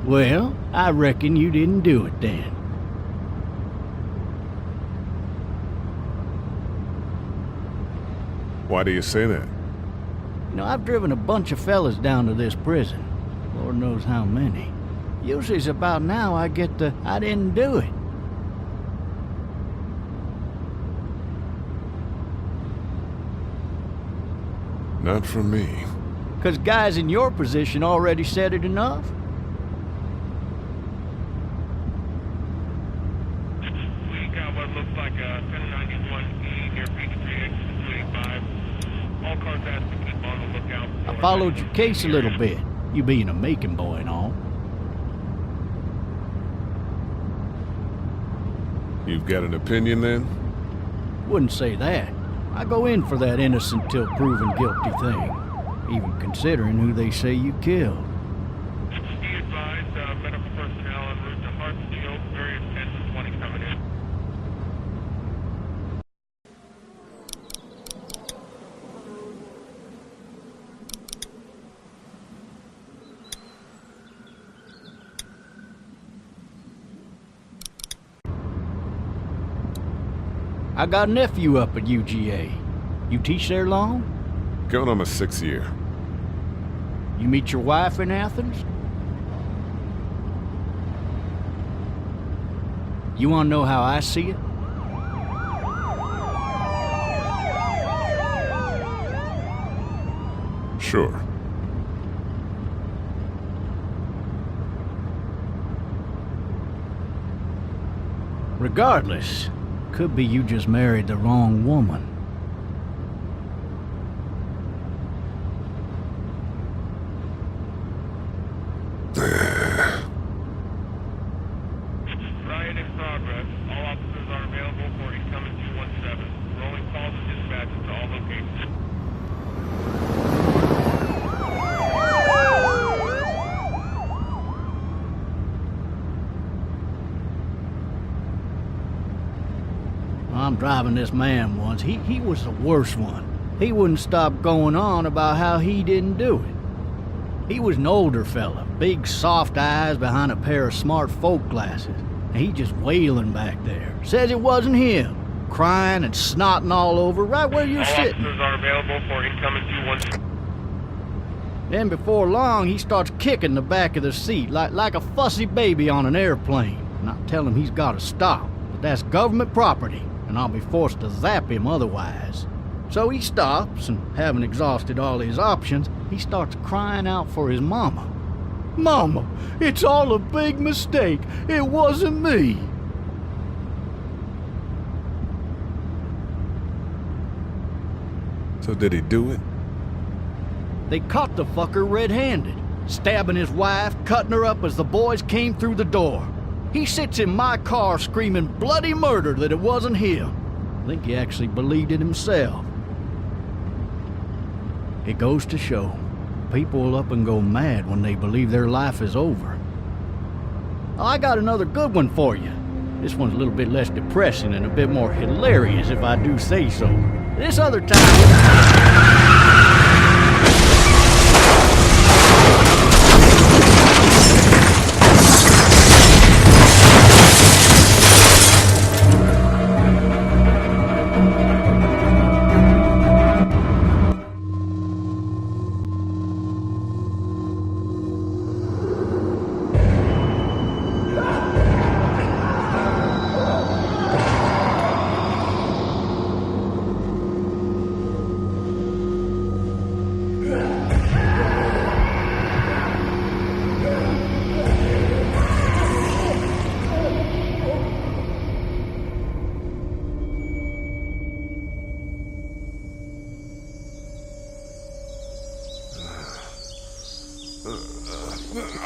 Well, I reckon you didn't do it then. Why do you say that? You know, I've driven a bunch of fellas down to this prison. Lord knows how many. Usually it's about now I get the, I didn't do it. Not from me. 'Cause guys in your position already said it enough? We got what looks like a 1091E near Peachtree exit 285. All cars asked to keep on the lookout for... I followed your case a little bit, you being a Macon boy and all. You've got an opinion then? Wouldn't say that. I go in for that innocent till proven guilty thing, even considering who they say you killed. Be advised, medical personnel en route to Hartsfield, various 10 and 20 coming in. I got a nephew up at UGA. You teach there long? Going on my 6th year. You meet your wife in Athens? You want to know how I see it? Sure. Regardless, could be you just married the wrong woman. Riot in progress. All officers are available for incoming 217. Rolling calls and dispatches to all locations. I'm driving this man once. He was the worst one. He wouldn't stop going on about how he didn't do it. He was an older fella, big soft eyes behind a pair of smart folk glasses. And he just wailing back there. Says it wasn't him. Crying and snotting all over right where you're All sitting. officers are available for incoming 217. Then before long, he starts kicking the back of the seat like a fussy baby on an airplane. And I tell him he's got to stop, that that's government property, and I'll be forced to zap him otherwise. So he stops, and having exhausted all his options, he starts crying out for his mama. Mama, it's all a big mistake. It wasn't me. So did he do it? They caught the fucker red-handed, stabbing his wife, cutting her up as the boys came through the door. He sits in my car screaming bloody murder that it wasn't him. I think he actually believed it himself. It goes to show, people will up and go mad when they believe their life is over. I got another good one for you. This one's a little bit less depressing and a bit more hilarious if I do say so. This other time...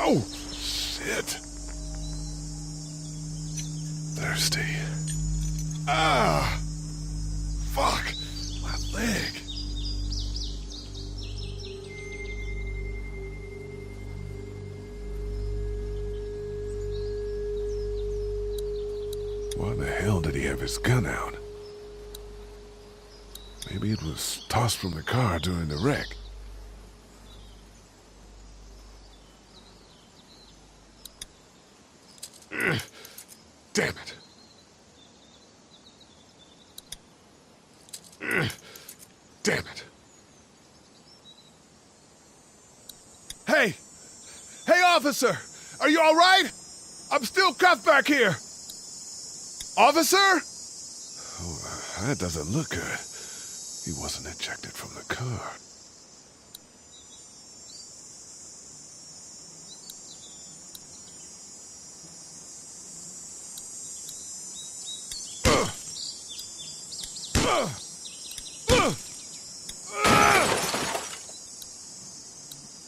Oh, shit. Thirsty. Ah! Fuck! My leg. Why the hell did he have his gun out? Maybe it was tossed from the car during the wreck. Damn it. Damn it. Hey! Hey, officer! Are you all right? I'm still cuffed back here. Officer? Oh, that doesn't look good. He wasn't ejected from the car.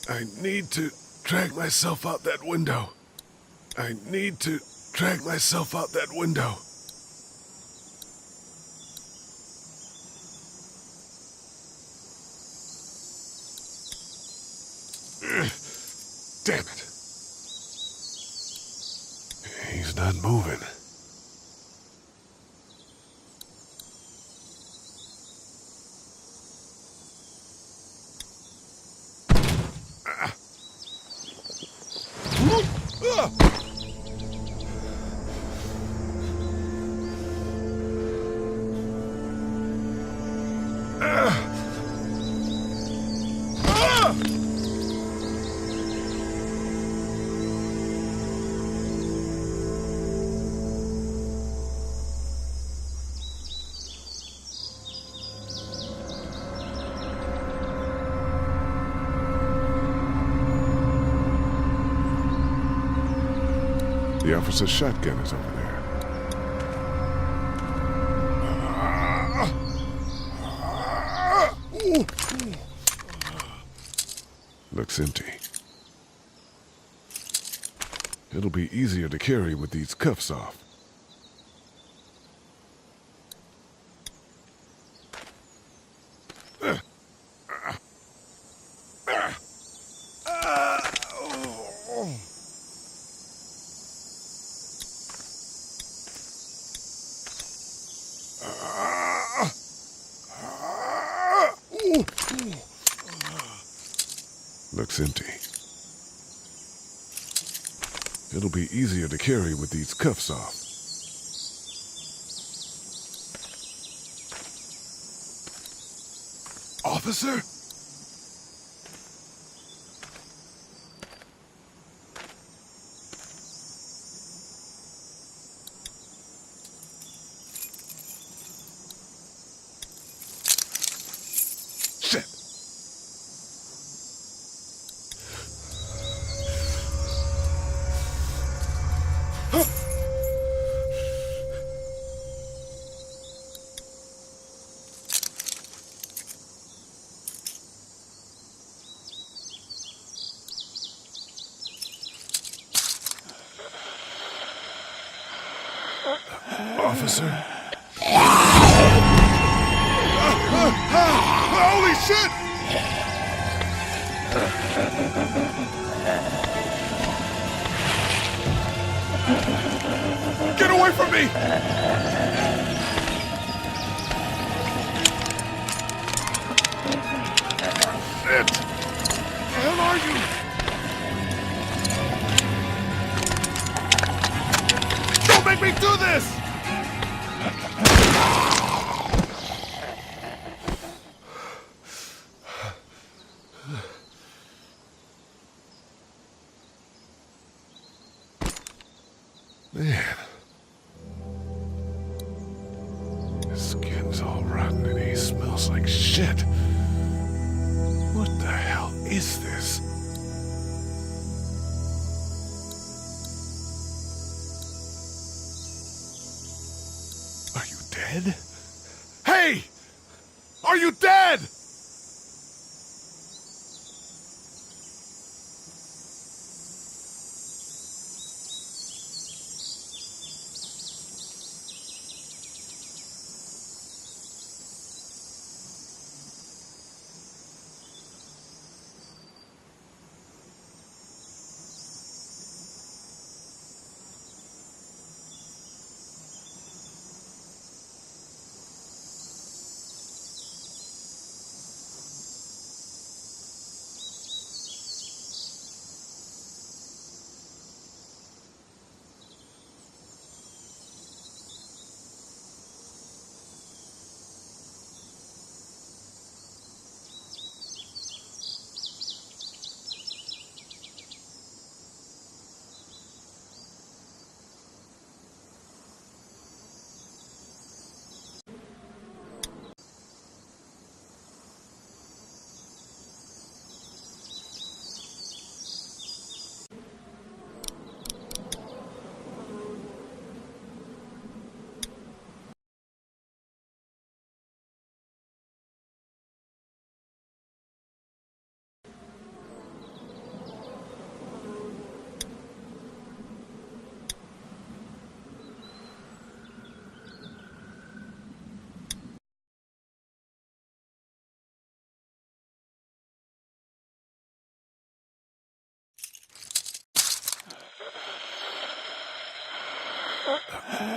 I need to drag myself out that window. I need to drag myself out that window. Damn it. He's not moving. The officer's shotgun is over there. Looks empty. It'll be easier to carry with these cuffs off. Looks empty. It'll be easier to carry with these cuffs off. Officer? Shit. Officer? Holy shit! Get away from me! Shit! Where the hell are you? Don't make me do this! Man. His skin's all rotten and he smells like shit. What the hell is this? Are you dead? Hey! Are you dead?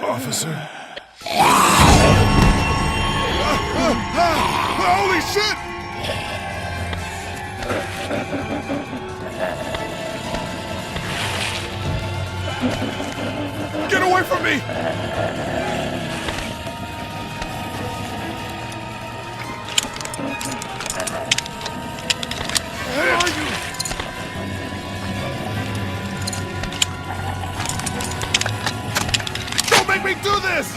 Officer? Holy shit! Get away from me! Where are you? Don't make me do this!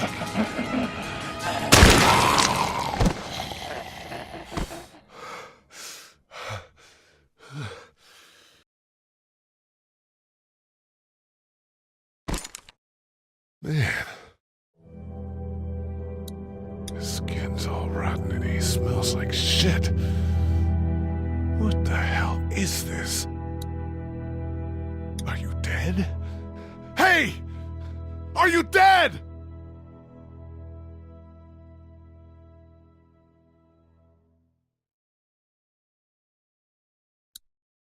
Man. His skin's all rotten and he smells like shit. What the hell is this? Are you dead? Hey! Are you dead?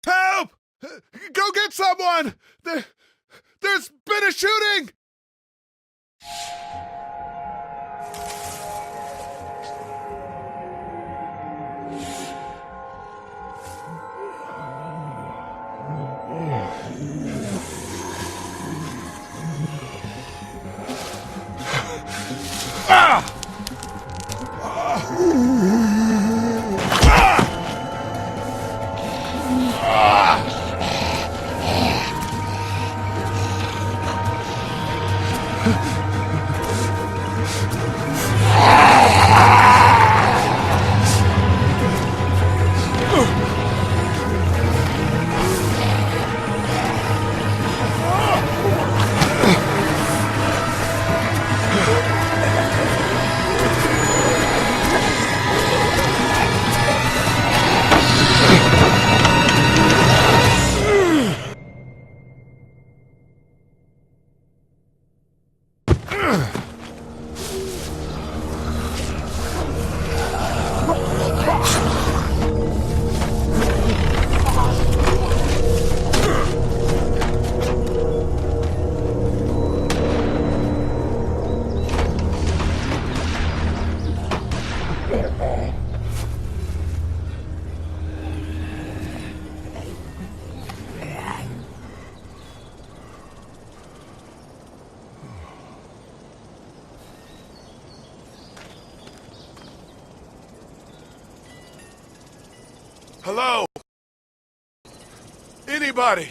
Help! Go get someone! There's been a shooting! Ah! Hello? Anybody?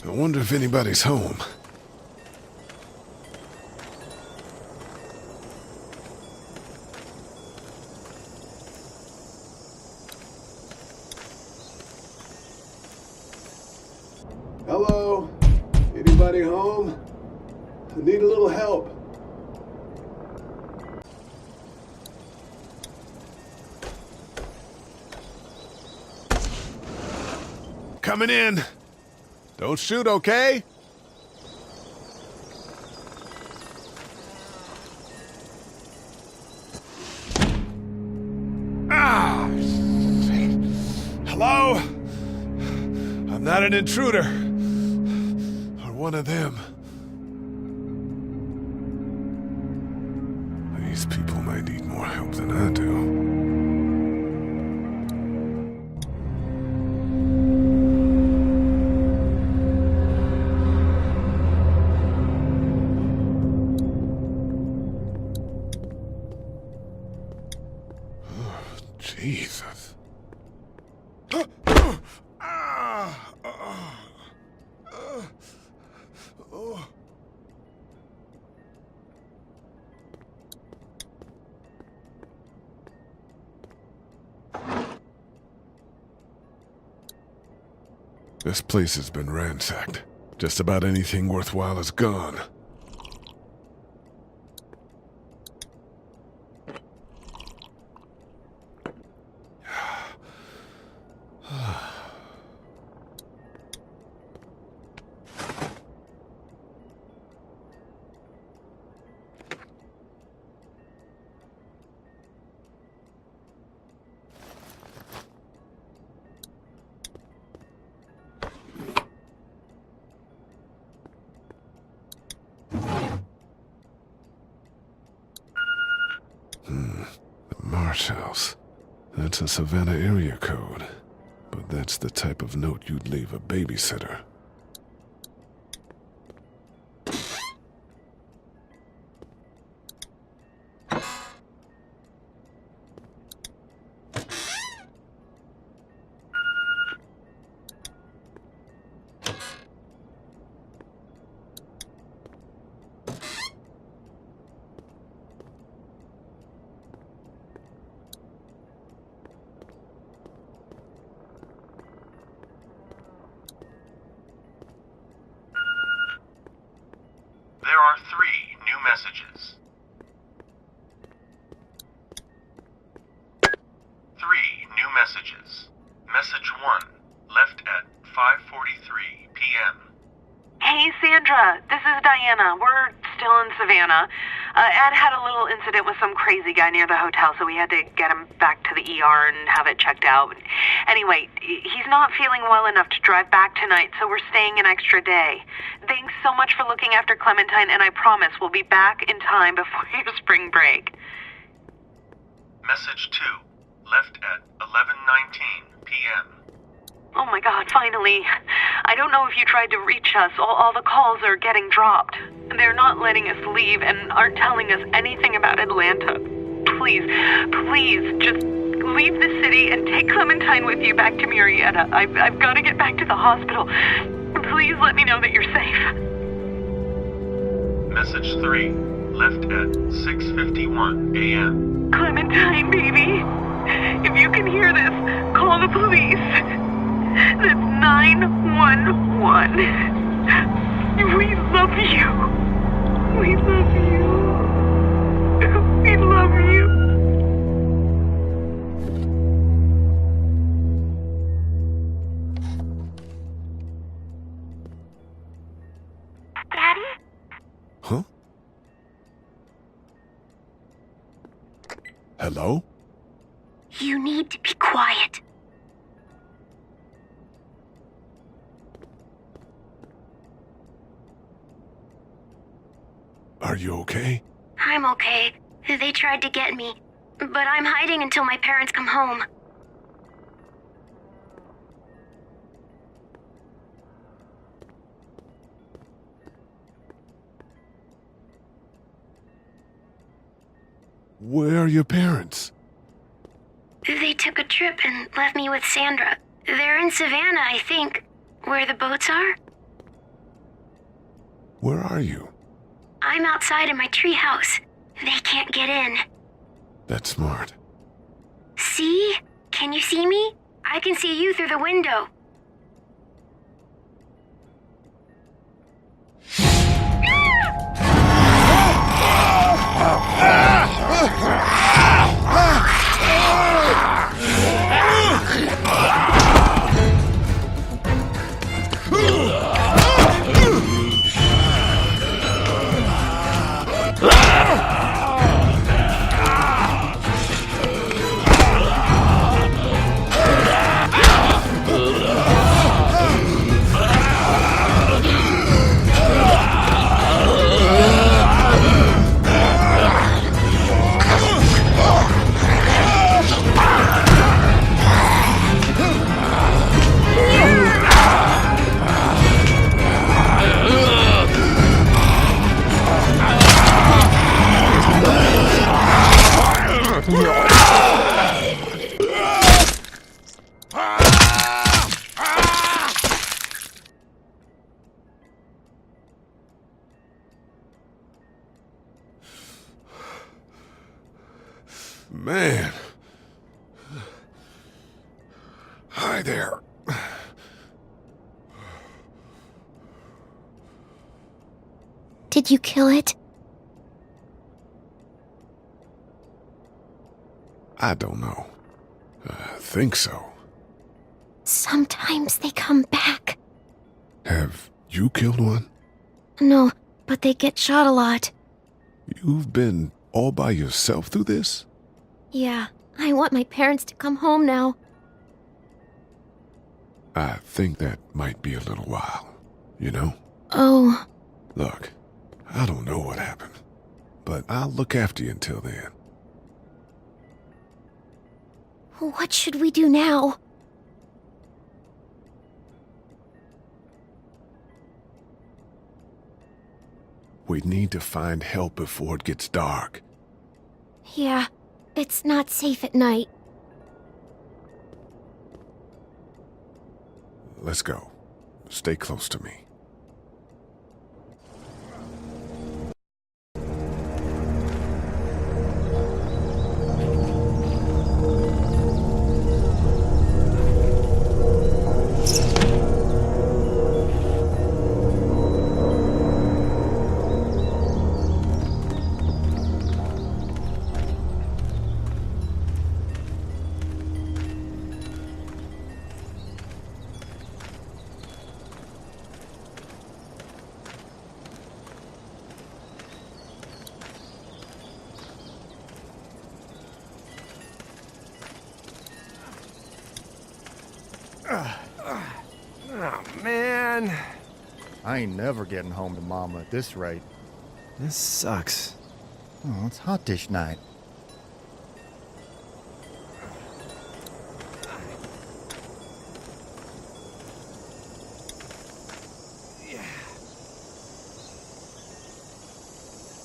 I wonder if anybody's home. Hello? Anybody home? I need a little help. Coming in. Don't shoot, okay? Ah! Hello? I'm not an intruder. Or one of them. These people might need more help than I do. Jesus. This place has been ransacked. Just about anything worthwhile is gone. ranch house. That's a Savannah area code. But that's the type of note you'd leave a babysitter. There are 3 new messages. 3 new messages. Message 1, left at 5:43 p.m. Hey, Sandra, this is Diana. We're still in Savannah. Ed had a little incident with some crazy guy near the hotel, so we had to get him back to the ER and have it checked out. Anyway, he's not feeling well enough to drive back tonight, so we're staying an extra day. Thanks so much for looking after Clementine, and I promise we'll be back in time before your spring break. Message 2, left at 11:19 p.m. Oh my God, finally. I don't know if you tried to reach us. All the calls are getting dropped. They're not letting us leave and aren't telling us anything about Atlanta. Please, just leave the city and take Clementine with you back to Murrieta. I've got to get back to the hospital. Please let me know that you're safe. Message 3, left at 6:51 a.m. Clementine, baby. If you can hear this, call the police. That's 911. We love you. We love you. We love you. Daddy? Huh? Hello? You need to be quiet. Are you okay? I'm okay. They tried to get me, but I'm hiding until my parents come home. Where are your parents? They took a trip and left me with Sandra. They're in Savannah, I think, where the boats are. Where are you? I'm outside in my treehouse. They can't get in. That's smart. See? Can you see me? I can see you through the window. Man. Hi there. Did you kill it? I don't know. I think so. Sometimes they come back. Have you killed one? No, but they get shot a lot. You've been all by yourself through this? Yeah, I want my parents to come home now. I think that might be a little while, you know? Oh. Look, I don't know what happened, but I'll look after you until then. What should we do now? We need to find help before it gets dark. Yeah, it's not safe at night. Let's go. Stay close to me. Oh, man. I ain't never getting home to Mama at this rate. This sucks. Oh, it's hot dish night.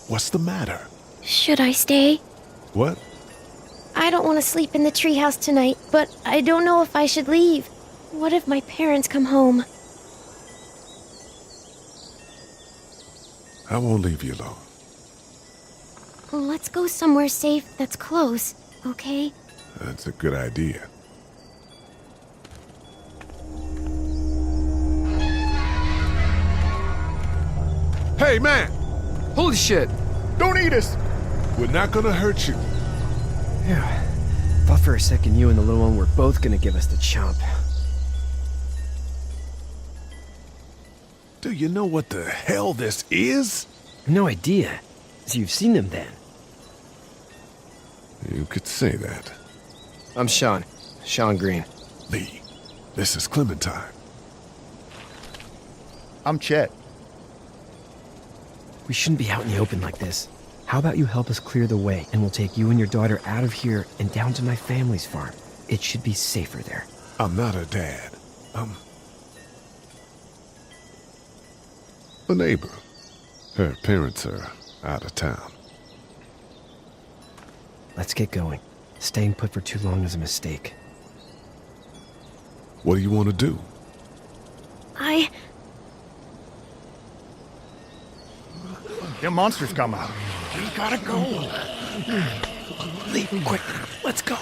What's the matter? Should I stay? What? I don't want to sleep in the treehouse tonight, but I don't know if I should leave. What if my parents come home? I won't leave you alone. Let's go somewhere safe that's close, okay? That's a good idea. Hey, man! Holy shit! Don't eat us! We're not gonna hurt you. Yeah. Thought for a second you and the little one were both gonna give us the chomp. Do you know what the hell this is? No idea. So you've seen them then? You could say that. I'm Sean. Sean Green. Lee, this is Clementine. I'm Chet. We shouldn't be out in the open like this. How about you help us clear the way, and we'll take you and your daughter out of here and down to my family's farm. It should be safer there. I'm not her dad. I'm a neighbor. Her parents are out of town. Let's get going. Staying put for too long is a mistake. What do you want to do? Them monsters come out. We gotta go. Leave, quick. Let's go.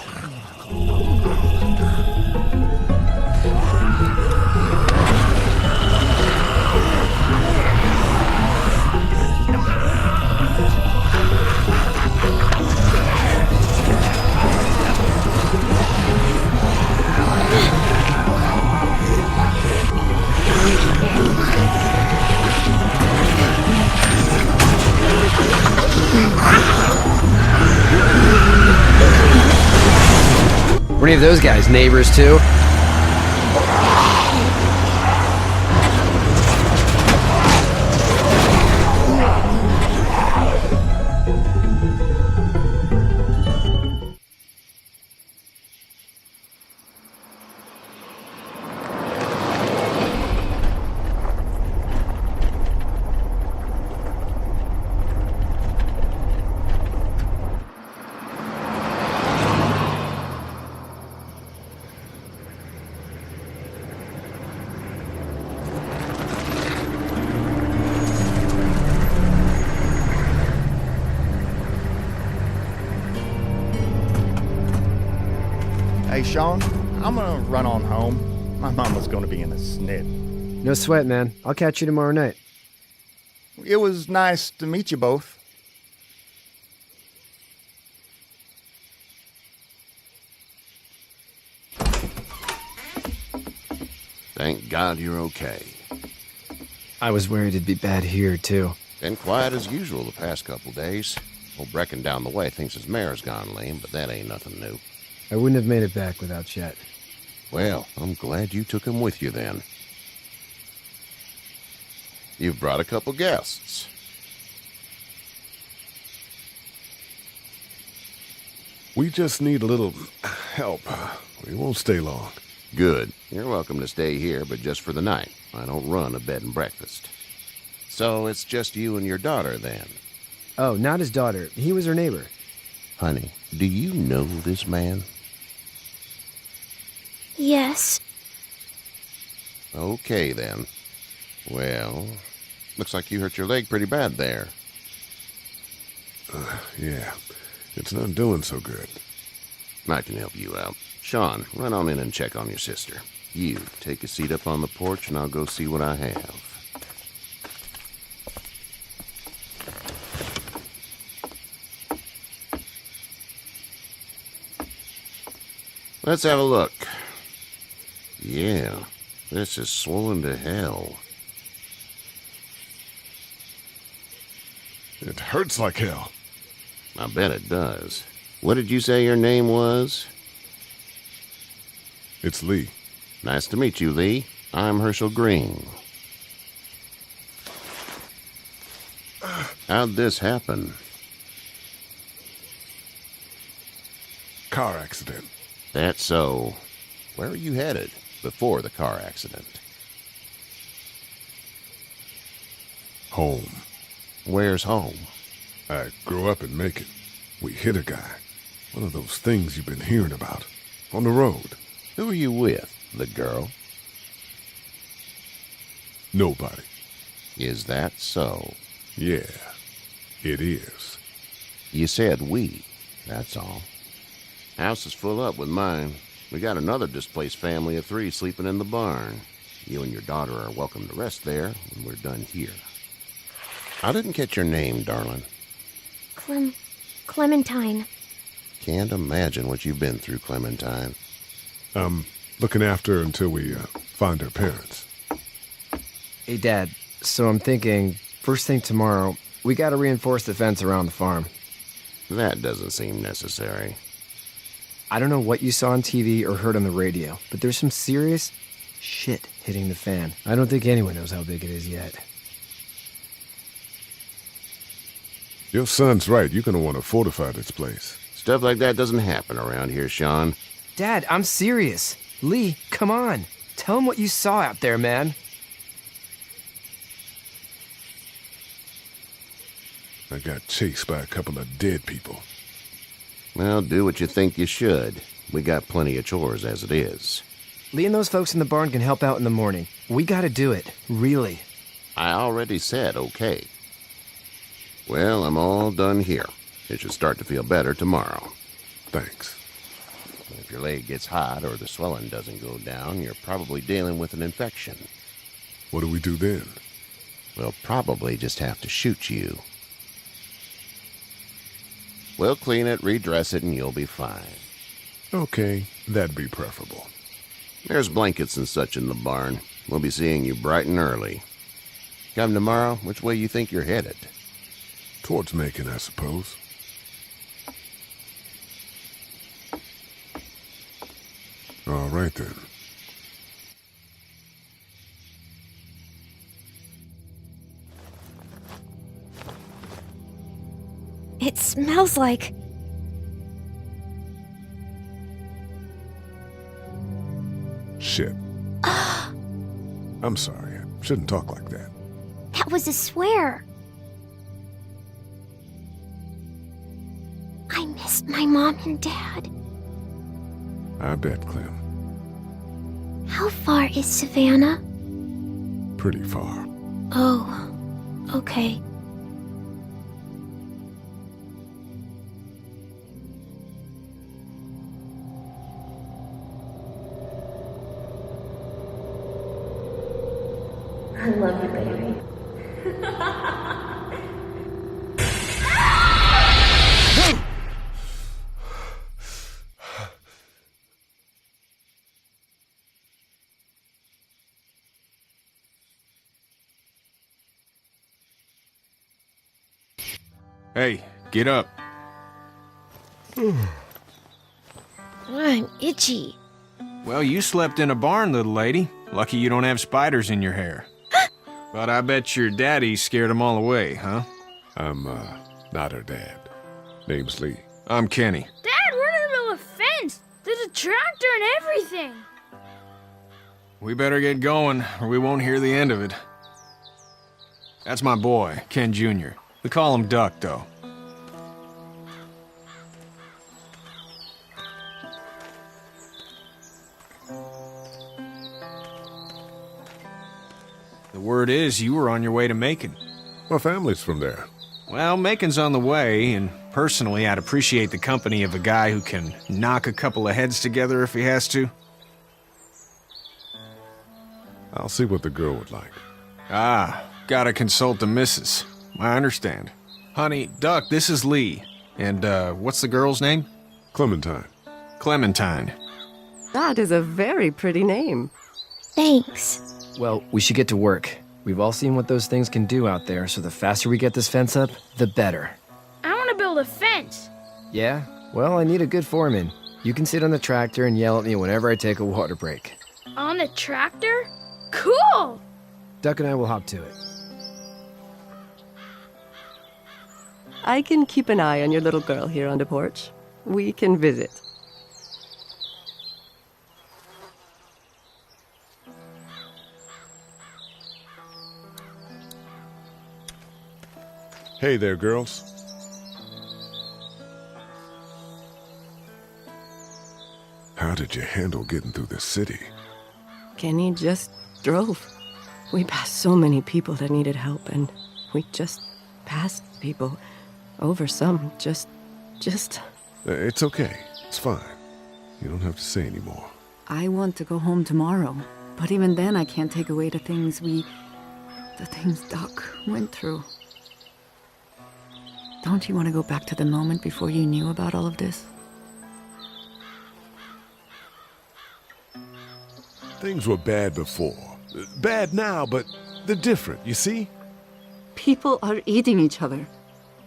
Were any of those guys neighbors too? Hey, Sean, I'm gonna run on home. My mama's gonna be in a snit. No sweat, man. I'll catch you tomorrow night. It was nice to meet you both. Thank God you're okay. I was worried it'd be bad here, too. Been quiet as usual the past couple days. Old Brecken down the way thinks his mare's gone lame, but that ain't nothing new. I wouldn't have made it back without Chet. Well, I'm glad you took him with you then. You've brought a couple guests. We just need a little help. We won't stay long. Good. You're welcome to stay here, but just for the night. I don't run a bed and breakfast. So it's just you and your daughter, then? Oh, not his daughter. He was her neighbor. Honey, do you know this man? Yes. Okay, then. Well, looks like you hurt your leg pretty bad there. Yeah, it's not doing so good. I can help you out. Sean, run on in and check on your sister. You, take a seat up on the porch and I'll go see what I have. Let's have a look. Yeah, this is swollen to hell. It hurts like hell. I bet it does. What did you say your name was? It's Lee. Nice to meet you, Lee. I'm Herschel Green. How'd this happen? Car accident. That's so. Where are you headed before the car accident? Home. Where's home? I grew up in Macon. We hit a guy. One of those things you've been hearing about. On the road. Who are you with? The girl? Nobody. Is that so? Yeah, it is. You said we. That's all. House is full up with mine. We got another displaced family of 3 sleeping in the barn. You and your daughter are welcome to rest there when we're done here. I didn't catch your name, darling. Clementine. Can't imagine what you've been through, Clementine. I'm looking after her until we find her parents. Hey, Dad, so I'm thinking, first thing tomorrow, we gotta reinforce the fence around the farm. That doesn't seem necessary. I don't know what you saw on TV or heard on the radio, but there's some serious shit hitting the fan. I don't think anyone knows how big it is yet. Your son's right. You're gonna want to fortify this place. Stuff like that doesn't happen around here, Sean. Dad, I'm serious. Lee, come on. Tell him what you saw out there, man. I got chased by a couple of dead people. Well, do what you think you should. We got plenty of chores as it is. Lee and those folks in the barn can help out in the morning. We gotta do it. Really. I already said okay. Well, I'm all done here. It should start to feel better tomorrow. Thanks. If your leg gets hot or the swelling doesn't go down, you're probably dealing with an infection. What do we do then? We'll probably just have to shoot you. We'll clean it, redress it, and you'll be fine. Okay, that'd be preferable. There's blankets and such in the barn. We'll be seeing you bright and early. Come tomorrow, which way you think you're headed? Towards Macon, I suppose. All right, then. It smells like... Shit. I'm sorry. I shouldn't talk like that. That was a swear. I missed my mom and dad. I bet, Clem. How far is Savannah? Pretty far. Oh, okay. I love you, baby. Hey, get up. I'm itchy. Well, you slept in a barn, little lady. Lucky you don't have spiders in your hair. But I bet your daddy scared them all away, huh? I'm, not her dad. Name's Lee. I'm Kenny. Dad, we're tractor and everything. We better get going, or we won't hear the end of it. That's my boy, Ken Jr. We call him Duck, though. The word is you were on your way to Macon. My family's from there. Well, Macon's on the way, and personally, I'd appreciate the company of a guy who can knock a couple of heads together if he has to. I'll see what the girl would like. Ah, gotta consult the missus. I understand. Honey, Duck, this is Lee. And, what's the girl's name? Clementine. Clementine. That is a very pretty name. Thanks. Well, we should get to work. We've all seen what those things can do out there, so the faster we get this fence up, the better. I want to build a fence. Yeah? Well, I need a good foreman. You can sit on the tractor and yell at me whenever I take a water break. On the tractor? Cool! Duck and I will hop to it. I can keep an eye on your little girl here on the porch. We can visit. Hey there, girls. How did you handle getting through the city? Kenny just drove. We passed so many people that needed help, and we just passed people. Over some, just... It's okay. It's fine. You don't have to say anymore. I want to go home tomorrow, but even then I can't take away the things Doc went through. Don't you want to go back to the moment before you knew about all of this? Things were bad before. Bad now, but they're different, you see? People are eating each other.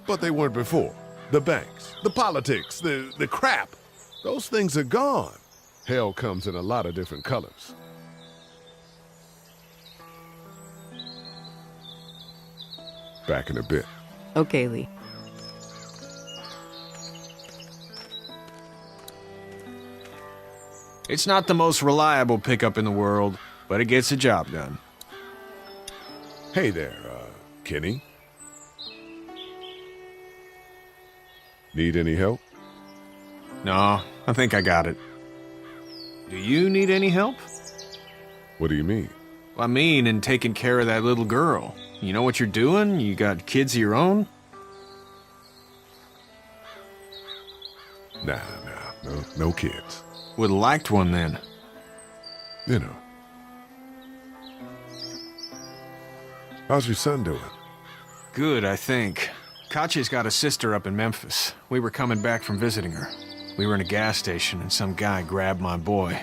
But they weren't before. The banks, the politics, the crap. Those things are gone. Hell comes in a lot of different colors. Back in a bit. Okay, Lee. It's not the most reliable pickup in the world, but it gets the job done. Hey there, Kenny. Need any help? No, I think I got it. Do you need any help? What do you mean? I mean, in taking care of that little girl. You know what you're doing? You got kids of your own? Nah, no kids. Would've liked one then. You know. How's your son doing? Good, I think. Katya's got a sister up in Memphis. We were coming back from visiting her. We were in a gas station and some guy grabbed my boy.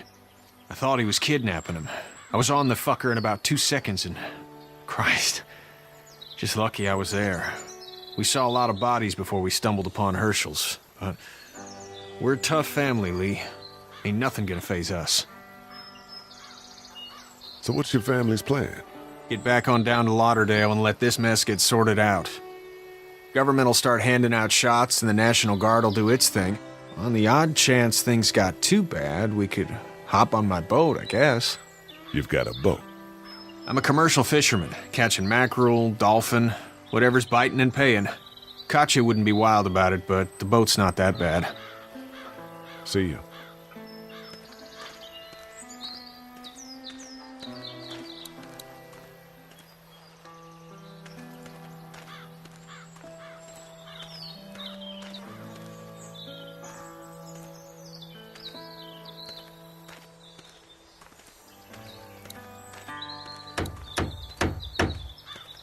I thought he was kidnapping him. I was on the fucker in about 2 seconds and... Christ. Just lucky I was there. We saw a lot of bodies before we stumbled upon Herschel's, but... We're a tough family, Lee. Ain't nothing gonna faze us. So what's your family's plan? Get back on down to Lauderdale and let this mess get sorted out. Government will start handing out shots and the National Guard will do its thing. On the odd chance things got too bad, we could hop on my boat, I guess. You've got a boat? I'm a commercial fisherman, catching mackerel, dolphin, whatever's biting and paying. Katya wouldn't be wild about it, but the boat's not that bad. See you.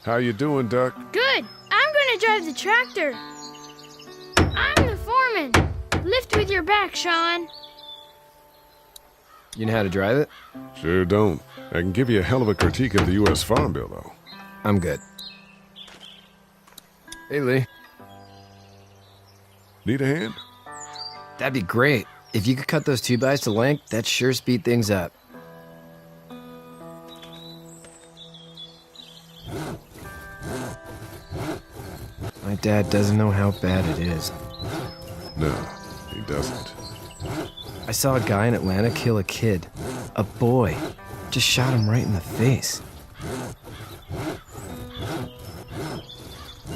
How you doing, Duck? Good. I'm gonna drive the tractor. I'm the foreman. Lift with your back, Sean. You know how to drive it? Sure don't. I can give you a hell of a critique of the U.S. Farm Bill, though. I'm good. Hey, Lee. Need a hand? That'd be great. If you could cut those 2x to length, that'd sure speed things up. My dad doesn't know how bad it is. No, he doesn't. I saw a guy in Atlanta kill a kid. A boy. Just shot him right in the face.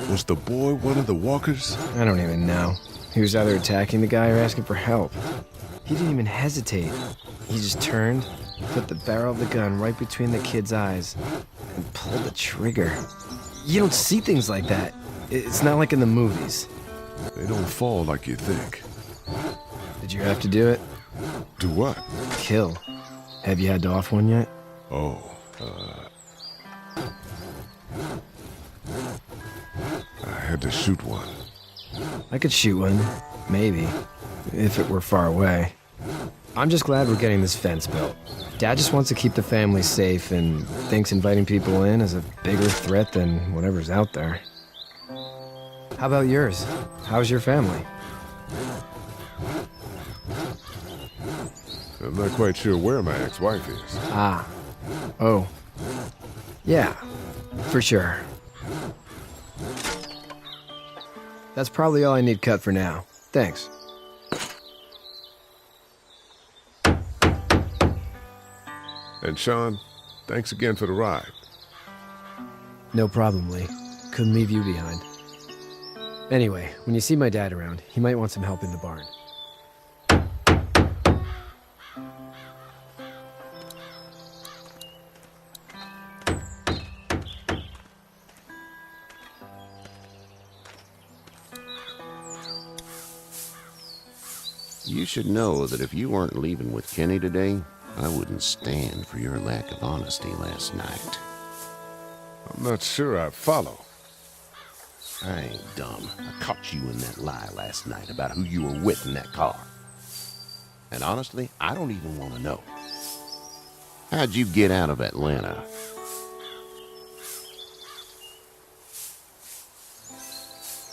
Was the boy one of the walkers? I don't even know. He was either attacking the guy or asking for help. He didn't even hesitate. He just turned, put the barrel of the gun right between the kid's eyes, and pulled the trigger. You don't see things like that. It's not like in the movies. They don't fall like you think. Did you have to do it? Do what? Kill. Have you had to off one yet? Oh, I had to shoot one. I could shoot one, maybe, if it were far away. I'm just glad we're getting this fence built. Dad just wants to keep the family safe and thinks inviting people in is a bigger threat than whatever's out there. How about yours? How's your family? I'm not quite sure where my ex-wife is. Ah. Oh. Yeah, for sure. That's probably all I need cut for now. Thanks. And Sean, thanks again for the ride. No problem, Lee. Couldn't leave you behind. Anyway, when you see my dad around, he might want some help in the barn. You should know that if you weren't leaving with Kenny today, I wouldn't stand for your lack of honesty last night. I'm not sure I'd follow. I ain't dumb. I caught you in that lie last night about who you were with in that car. And honestly, I don't even want to know. How'd you get out of Atlanta?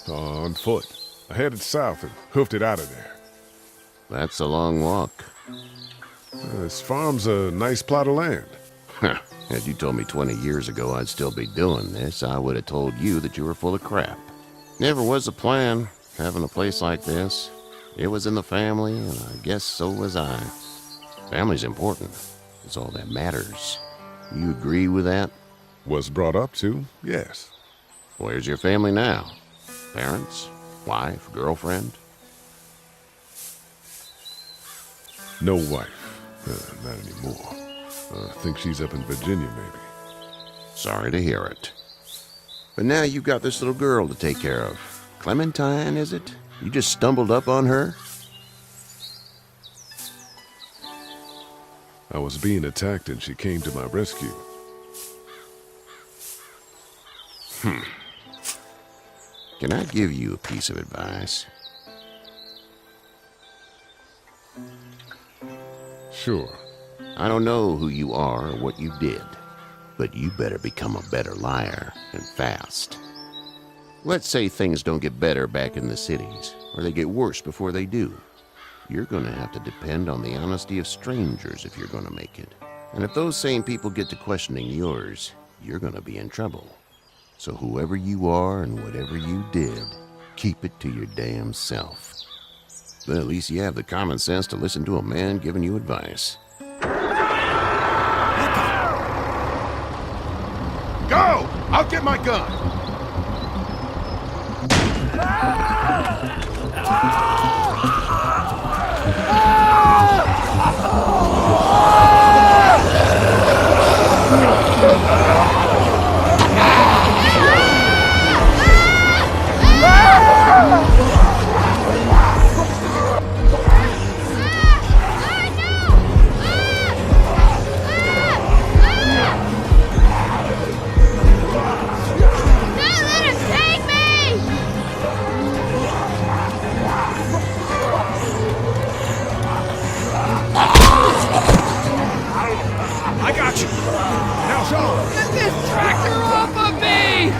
On foot. I headed south and hoofed it out of there. That's a long walk. This farm's a nice plot of land. Had you told me 20 years ago I'd still be doing this, I would have told you that you were full of crap. Never was a plan, having a place like this. It was in the family, and I guess so was I. Family's important. It's all that matters. You agree with that? Was brought up to, yes. Where's your family now? Parents? Wife? Girlfriend? No wife. Not anymore. I think she's up in Virginia, maybe. Sorry to hear it. But now you've got this little girl to take care of. Clementine, is it? You just stumbled up on her? I was being attacked and she came to my rescue. Can I give you a piece of advice? Sure. I don't know who you are or what you did, but you better become a better liar, and fast. Let's say things don't get better back in the cities, or they get worse before they do. You're going to have to depend on the honesty of strangers if you're going to make it. And if those same people get to questioning yours, you're going to be in trouble. So whoever you are and whatever you did, keep it to your damn self. But at least you have the common sense to listen to a man giving you advice. Go! I'll get my gun! I got you. Now, Sean. Get this tractor off of me!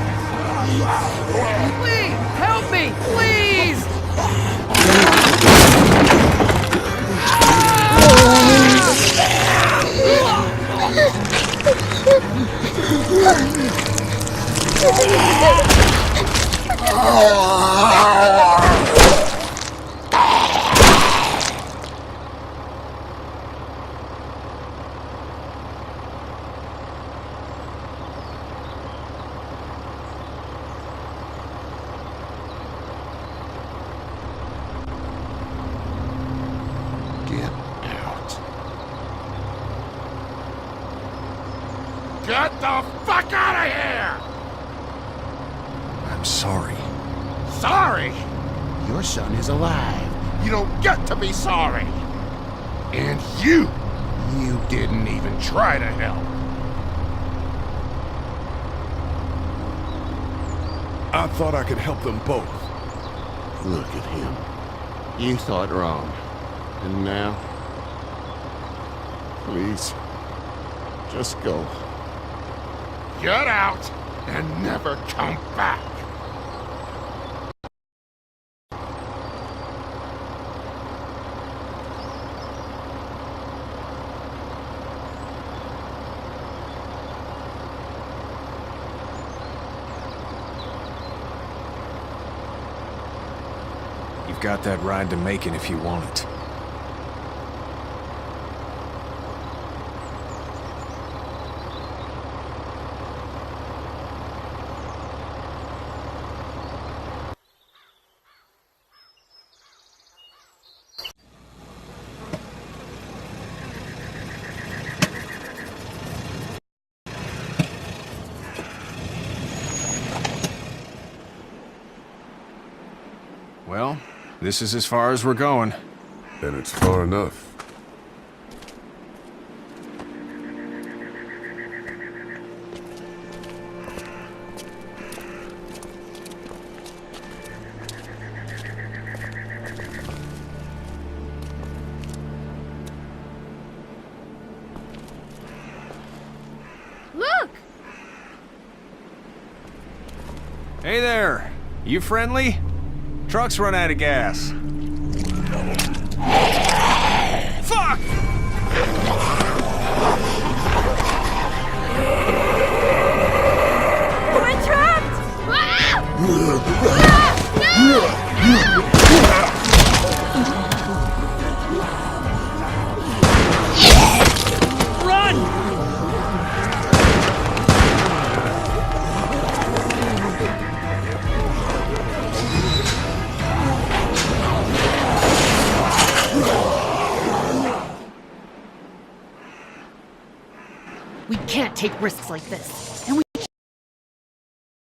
Please, help me, please! Get the fuck out of here! I'm sorry. Sorry? Your son is alive. You don't get to be sorry. And you didn't even try to help. I thought I could help them both. Look at him. You thought wrong. And now? Please, just go. Get out and never come back. You've got that ride to Macon if you want it. Well, this is as far as we're going. And it's far enough. Look! Hey there! You friendly? Truck's run out of gas. Fuck! We're trapped! Run! We can't take risks like this.